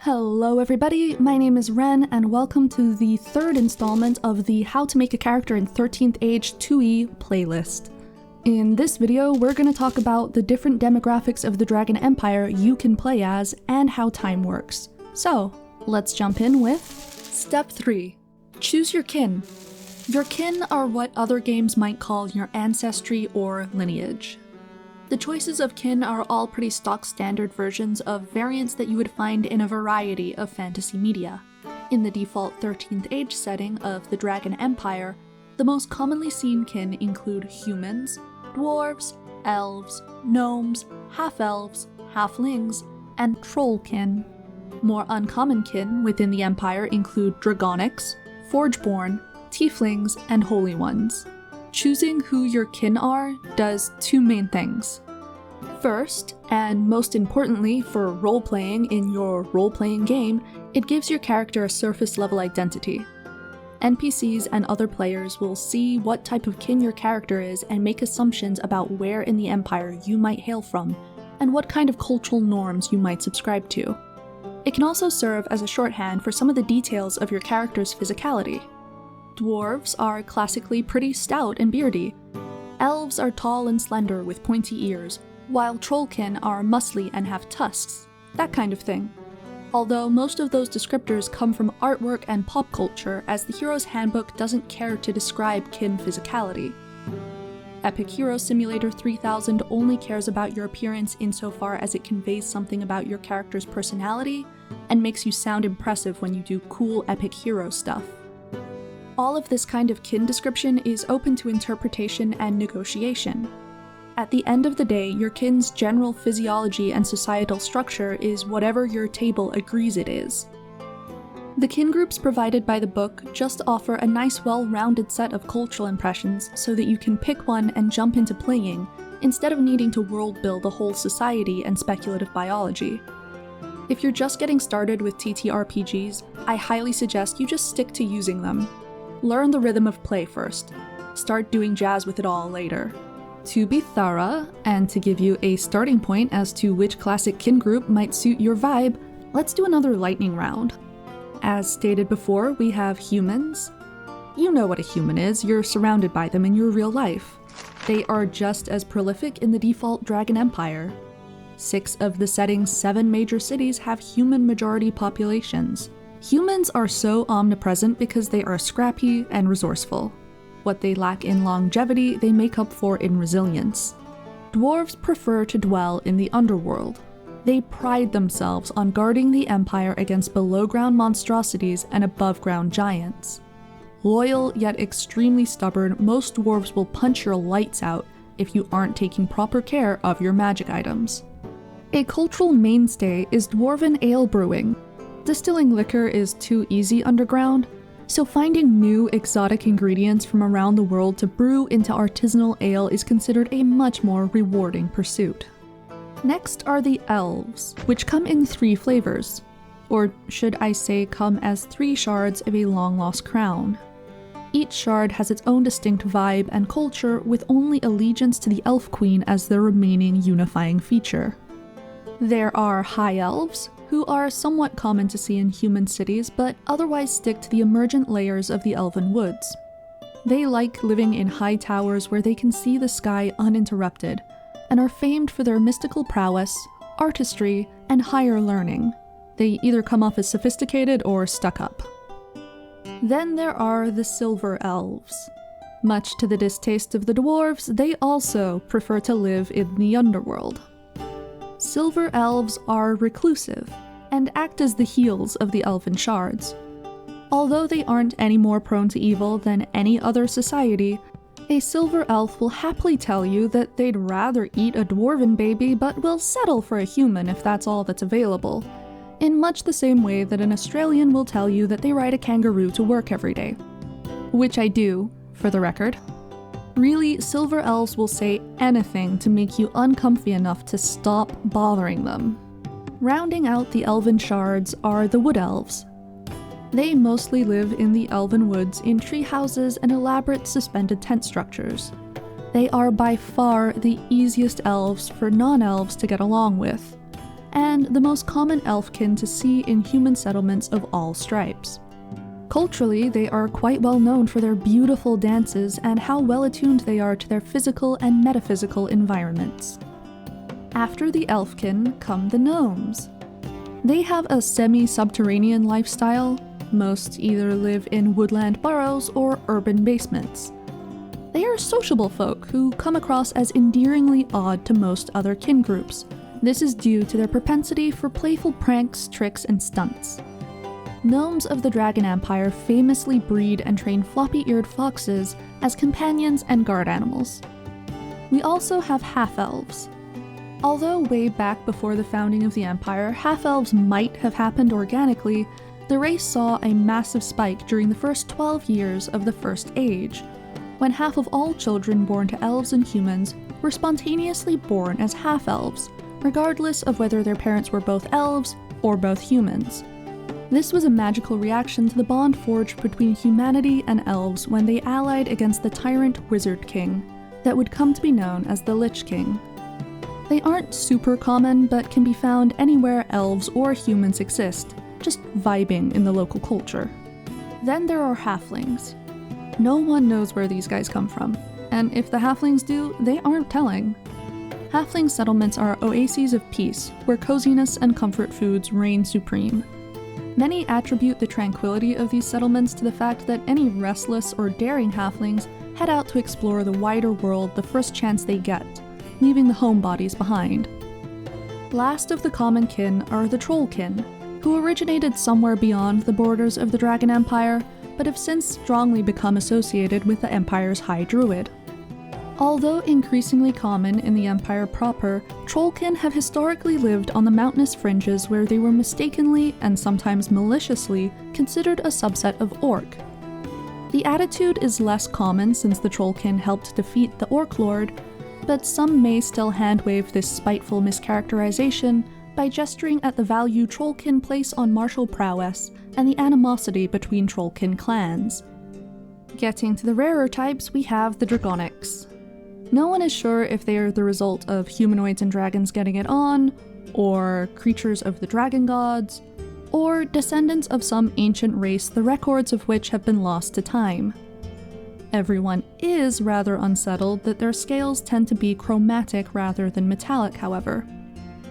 Hello everybody, my name is Ren and welcome to the third installment of the How to Make a Character in 13th Age 2e playlist. In this video, we're going to talk about the different demographics of the Dragon Empire you can play as and how time works. So, let's jump in with Step 3. Choose your kin. Your kin are what other games might call your ancestry or lineage. The choices of kin are all pretty stock standard versions of variants that you would find in a variety of fantasy media. In the default 13th Age setting of the Dragon Empire, the most commonly seen kin include humans, dwarves, elves, gnomes, half-elves, halflings, and Trollkin. More uncommon kin within the Empire include Dragonics, Forgeborn, Tieflings, and Holy Ones. Choosing who your kin are does two main things. First, and most importantly for role-playing in your role-playing game, it gives your character a surface-level identity. NPCs and other players will see what type of kin your character is and make assumptions about where in the Empire you might hail from, and what kind of cultural norms you might subscribe to. It can also serve as a shorthand for some of the details of your character's physicality. Dwarves are classically pretty stout and beardy. Elves are tall and slender with pointy ears, while Trollkin are muscly and have tusks, that kind of thing. Although most of those descriptors come from artwork and pop culture, as the Hero's Handbook doesn't care to describe kin physicality. Epic Hero Simulator 3000 only cares about your appearance insofar as it conveys something about your character's personality and makes you sound impressive when you do cool epic hero stuff. All of this kind of kin description is open to interpretation and negotiation. At the end of the day, your kin's general physiology and societal structure is whatever your table agrees it is. The kin groups provided by the book just offer a nice well-rounded set of cultural impressions so that you can pick one and jump into playing, instead of needing to world-build a whole society and speculative biology. If you're just getting started with TTRPGs, I highly suggest you just stick to using them. Learn the rhythm of play first. Start doing jazz with it all later. To be thorough, and to give you a starting point as to which classic kin group might suit your vibe, let's do another lightning round. As stated before, we have humans. You know what a human is, you're surrounded by them in your real life. They are just as prolific in the default Dragon Empire. 6 of the setting's 7 major cities have human majority populations. Humans are so omnipresent because they are scrappy and resourceful. What they lack in longevity, they make up for in resilience. Dwarves prefer to dwell in the underworld. They pride themselves on guarding the Empire against below-ground monstrosities and above-ground giants. Loyal yet extremely stubborn, most dwarves will punch your lights out if you aren't taking proper care of your magic items. A cultural mainstay is dwarven ale brewing. Distilling liquor is too easy underground, so finding new exotic ingredients from around the world to brew into artisanal ale is considered a much more rewarding pursuit. Next are the Elves, which come in 3 flavors, or should I say come as 3 shards of a long-lost crown. Each shard has its own distinct vibe and culture, with only allegiance to the Elf Queen as their remaining unifying feature. There are High Elves, who are somewhat common to see in human cities, but otherwise stick to the emergent layers of the elven woods. They like living in high towers where they can see the sky uninterrupted, and are famed for their mystical prowess, artistry, and higher learning. They either come off as sophisticated or stuck up. Then there are the Silver Elves. Much to the distaste of the dwarves, they also prefer to live in the underworld. Silver Elves are reclusive, and act as the heels of the elven shards. Although they aren't any more prone to evil than any other society, a Silver Elf will happily tell you that they'd rather eat a dwarven baby but will settle for a human if that's all that's available, in much the same way that an Australian will tell you that they ride a kangaroo to work every day. Which I do, for the record. Really, Silver Elves will say anything to make you uncomfy enough to stop bothering them. Rounding out the elven shards are the Wood Elves. They mostly live in the elven woods in tree houses and elaborate suspended tent structures. They are by far the easiest elves for non-elves to get along with. and the most common elfkin to see in human settlements of all stripes. Culturally, they are quite well known for their beautiful dances and how well attuned they are to their physical and metaphysical environments. After the elfkin come the gnomes. They have a semi-subterranean lifestyle. Most either live in woodland burrows or urban basements. They are sociable folk who come across as endearingly odd to most other kin groups. This is due to their propensity for playful pranks, tricks, and stunts. Gnomes of the Dragon Empire famously breed and train floppy-eared foxes as companions and guard animals. We also have half-elves. Although way back before the founding of the Empire, half-elves might have happened organically, the race saw a massive spike during the first 12 years of the First Age, when half of all children born to elves and humans were spontaneously born as half-elves, regardless of whether their parents were both elves or both humans. This was a magical reaction to the bond forged between humanity and elves when they allied against the tyrant Wizard King, that would come to be known as the Lich King. They aren't super common, but can be found anywhere elves or humans exist, just vibing in the local culture. Then there are halflings. No one knows where these guys come from, and if the halflings do, they aren't telling. Halfling settlements are oases of peace, where coziness and comfort foods reign supreme. Many attribute the tranquility of these settlements to the fact that any restless or daring halflings head out to explore the wider world the first chance they get, leaving the homebodies behind. Last of the common kin are the Trollkin, who originated somewhere beyond the borders of the Dragon Empire, but have since strongly become associated with the Empire's High Druid. Although increasingly common in the Empire proper, Trollkin have historically lived on the mountainous fringes where they were mistakenly, and sometimes maliciously, considered a subset of Orc. The attitude is less common since the Trollkin helped defeat the Orc Lord, but some may still handwave this spiteful mischaracterization by gesturing at the value Trollkin place on martial prowess and the animosity between Trollkin clans. Getting to the rarer types, we have the Dragonics. No one is sure if they are the result of humanoids and dragons getting it on, or creatures of the dragon gods, or descendants of some ancient race the records of which have been lost to time. Everyone is rather unsettled that their scales tend to be chromatic rather than metallic, however,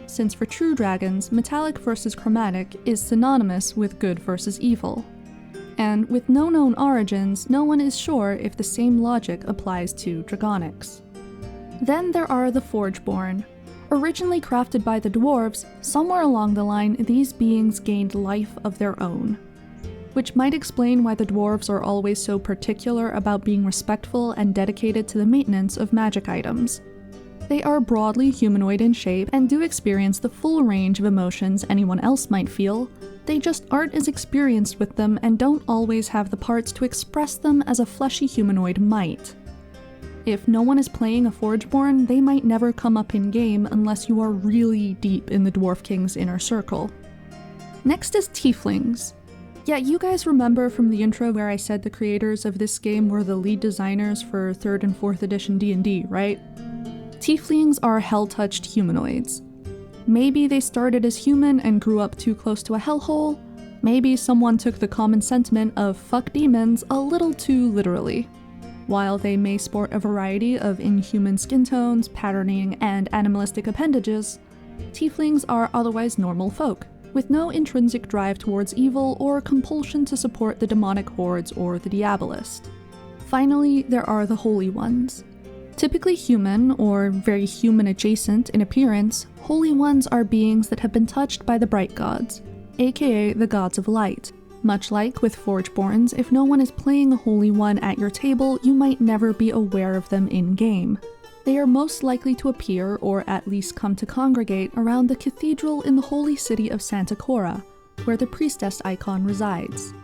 since for true dragons, metallic versus chromatic is synonymous with good versus evil. And with no known origins, no one is sure if the same logic applies to Dragonics. Then there are the Forgeborn. Originally crafted by the Dwarves, somewhere along the line these beings gained life of their own. Which might explain why the Dwarves are always so particular about being respectful and dedicated to the maintenance of magic items. They are broadly humanoid in shape and do experience the full range of emotions anyone else might feel, they just aren't as experienced with them and don't always have the parts to express them as a fleshy humanoid might. If no one is playing a Forgeborn, they might never come up in-game unless you are really deep in the Dwarf King's inner circle. Next is Tieflings. Yeah, you guys remember from the intro where I said the creators of this game were the lead designers for 3rd and 4th edition D&D, right? Tieflings are hell-touched humanoids. Maybe they started as human and grew up too close to a hellhole. Maybe someone took the common sentiment of fuck demons a little too literally. While they may sport a variety of inhuman skin tones, patterning, and animalistic appendages, Tieflings are otherwise normal folk, with no intrinsic drive towards evil or compulsion to support the demonic hordes or the Diabolist. Finally, there are the Holy Ones. Typically human, or very human-adjacent in appearance, Holy Ones are beings that have been touched by the Bright Gods, aka the Gods of Light. Much like with Forgeborns, if no one is playing a Holy One at your table, you might never be aware of them in-game. They are most likely to appear, or at least come to congregate, around the cathedral in the holy city of Santa Cora, where the priestess icon resides.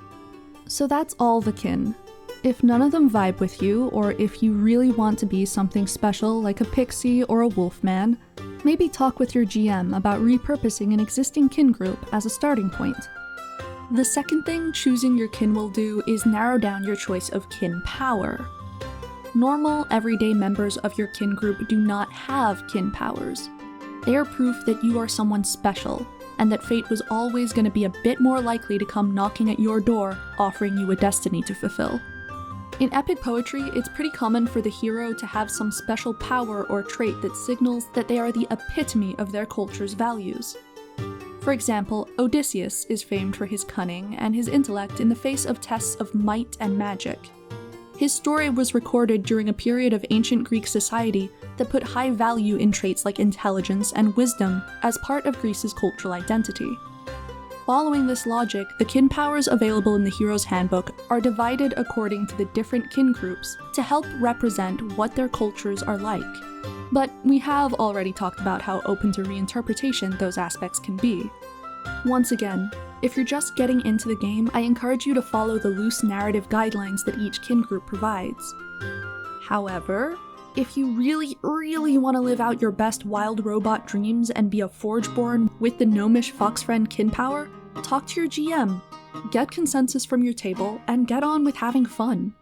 So that's all the kin. If none of them vibe with you, or if you really want to be something special like a pixie or a wolfman, maybe talk with your GM about repurposing an existing kin group as a starting point. The second thing choosing your kin will do is narrow down your choice of kin power. Normal, everyday members of your kin group do not have kin powers. They are proof that you are someone special, and that fate was always going to be a bit more likely to come knocking at your door, offering you a destiny to fulfill. In epic poetry, it's pretty common for the hero to have some special power or trait that signals that they are the epitome of their culture's values. For example, Odysseus is famed for his cunning and his intellect in the face of tests of might and magic. His story was recorded during a period of ancient Greek society that put high value in traits like intelligence and wisdom as part of Greece's cultural identity. Following this logic, the kin powers available in the Hero's Handbook are divided according to the different kin groups to help represent what their cultures are like. But we have already talked about how open to reinterpretation those aspects can be. Once again, if you're just getting into the game, I encourage you to follow the loose narrative guidelines that each kin group provides. However, if you really want to live out your best wild robot dreams and be a Forgeborn with the gnomish fox friend kin power, talk to your GM, get consensus from your table, and get on with having fun.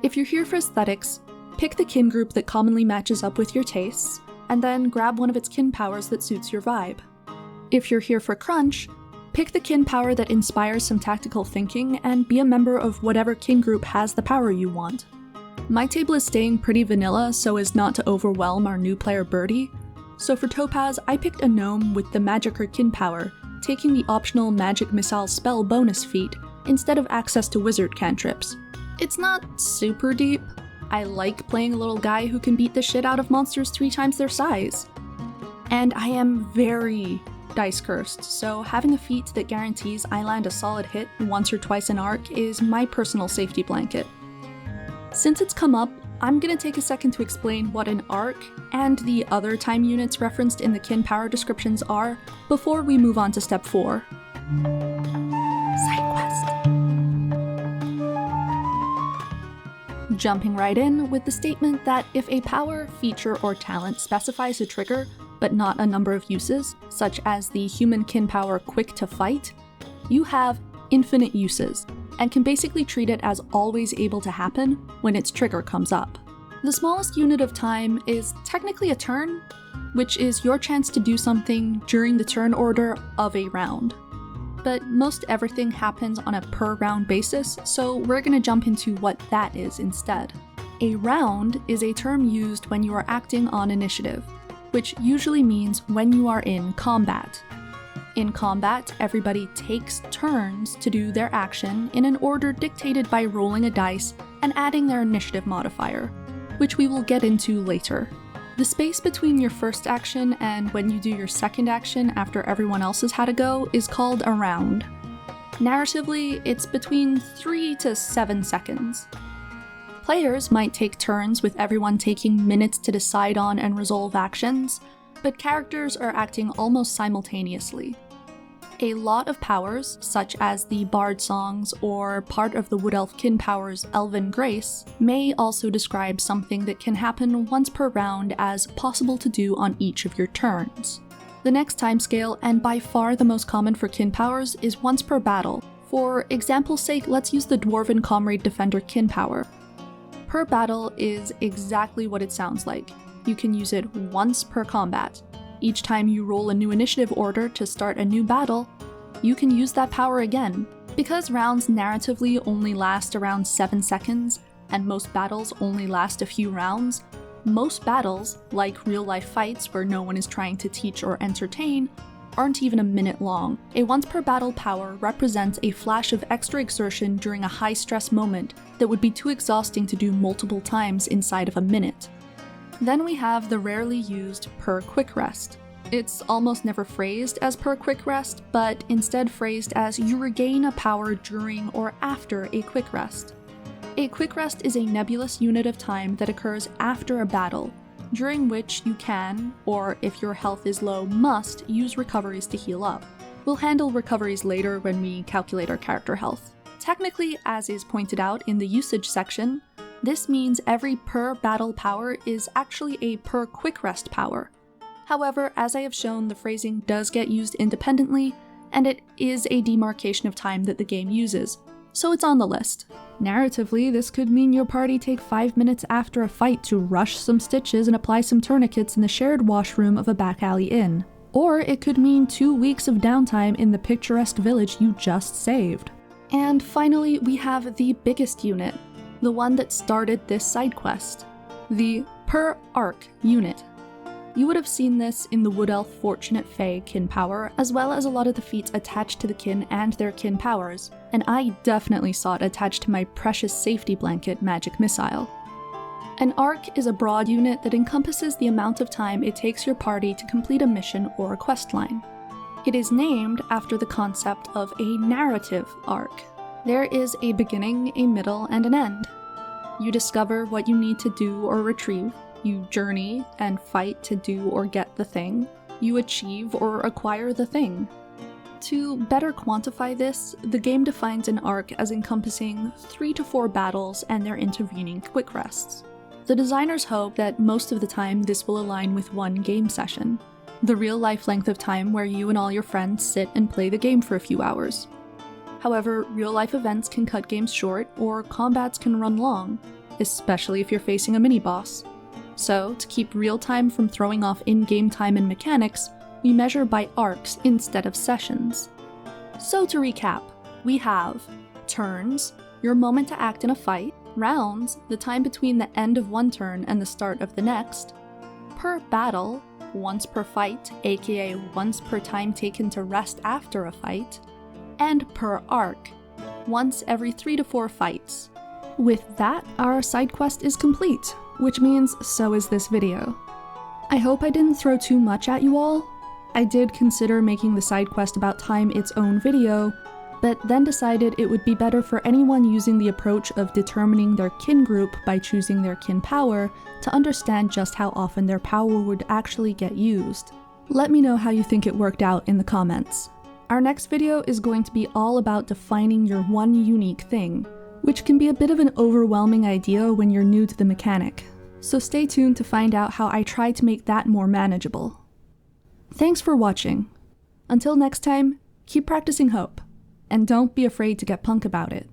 If you're here for aesthetics, pick the kin group that commonly matches up with your tastes, and then grab one of its kin powers that suits your vibe. If you're here for crunch, pick the kin power that inspires some tactical thinking and be a member of whatever kin group has the power you want. My table is staying pretty vanilla so as not to overwhelm our new player Birdie, so for Topaz I picked a gnome with the Magicker kin power, taking the optional Magic Missile spell bonus feat instead of access to wizard cantrips. It's not super deep. I like playing a little guy who can beat the shit out of monsters 3 times their size. And I am very dice cursed, so having a feat that guarantees I land a solid hit once or twice an arc is my personal safety blanket. Since it's come up, I'm gonna take a second to explain what an arc and the other time units referenced in the kin power descriptions are before we move on to step 4. Side quest. Jumping right in with the statement that if a power, feature, or talent specifies a trigger, but not a number of uses, such as the human kin power Quick to Fight, you have infinite uses, and can basically treat it as always able to happen when its trigger comes up. The smallest unit of time is technically a turn, which is your chance to do something during the turn order of a round. But most everything happens on a per round basis, so we're gonna jump into what that is instead. A round is a term used when you are acting on initiative, which usually means when you are in combat. In combat, everybody takes turns to do their action in an order dictated by rolling a dice and adding their initiative modifier, which we will get into later. The space between your first action and when you do your second action after everyone else has had a go is called a round. Narratively, it's between 3 to 7 seconds. Players might take turns with everyone taking minutes to decide on and resolve actions, but characters are acting almost simultaneously. A lot of powers, such as the Bard songs or part of the Wood Elf kin power's Elven Grace, may also describe something that can happen once per round as possible to do on each of your turns. The next timescale, and by far the most common for kin powers, is once per battle. For example's sake, let's use the Dwarven Comrade Defender kin power. Per battle is exactly what it sounds like. You can use it once per combat. Each time you roll a new initiative order to start a new battle, you can use that power again. Because rounds narratively only last around 7 seconds, and most battles only last a few rounds, most battles, like real-life fights where no one is trying to teach or entertain, aren't even a minute long. A once per battle power represents a flash of extra exertion during a high-stress moment that would be too exhausting to do multiple times inside of a minute. Then we have the rarely used per quick rest. It's almost never phrased as per quick rest, but instead phrased as you regain a power during or after a quick rest. A quick rest is a nebulous unit of time that occurs after a battle, during which you can, or if your health is low, must use recoveries to heal up. We'll handle recoveries later when we calculate our character health. Technically, as is pointed out in the usage section, this means every per battle power is actually a per quick rest power. However, as I have shown, the phrasing does get used independently, and it is a demarcation of time that the game uses. so it's on the list. Narratively, this could mean your party take 5 minutes after a fight to rush some stitches and apply some tourniquets in the shared washroom of a back alley inn. Or it could mean 2 weeks of downtime in the picturesque village you just saved. And finally, we have the biggest unit, the one that started this side quest, the per arc unit. You would have seen this in the Wood Elf Fortunate Fae kin power, as well as a lot of the feats attached to the kin and their kin powers, and I definitely saw it attached to my precious safety blanket magic missile. An arc is a broad unit that encompasses the amount of time it takes your party to complete a mission or a quest line. It is named after the concept of a narrative arc. There is a beginning, a middle, and an end. You discover what you need to do or retrieve. You journey and fight to do or get the thing. You achieve or acquire the thing. To better quantify this, the game defines an arc as encompassing 3 to 4 battles and their intervening quick rests. The designers hope that most of the time this will align with one game session, the real life length of time where you and all your friends sit and play the game for a few hours. However, real life events can cut games short, or combats can run long, especially if you're facing a mini-boss. So, to keep real time from throwing off in-game time and mechanics, we measure by arcs instead of sessions. So to recap, we have turns, your moment to act in a fight; rounds, the time between the end of one turn and the start of the next; per battle, once per fight, aka once per time taken to rest after a fight; and per arc, once every 3 to 4 fights. With that, our side quest is complete, which means so is this video. I hope I didn't throw too much at you all. I did consider making the side quest about time its own video, but then decided it would be better for anyone using the approach of determining their kin group by choosing their kin power to understand just how often their power would actually get used. Let me know how you think it worked out in the comments. Our next video is going to be all about defining your one unique thing, which can be a bit of an overwhelming idea when you're new to the mechanic. So stay tuned to find out how I try to make that more manageable. Thanks for watching. Until next time, keep practicing hope, and don't be afraid to get punk about it.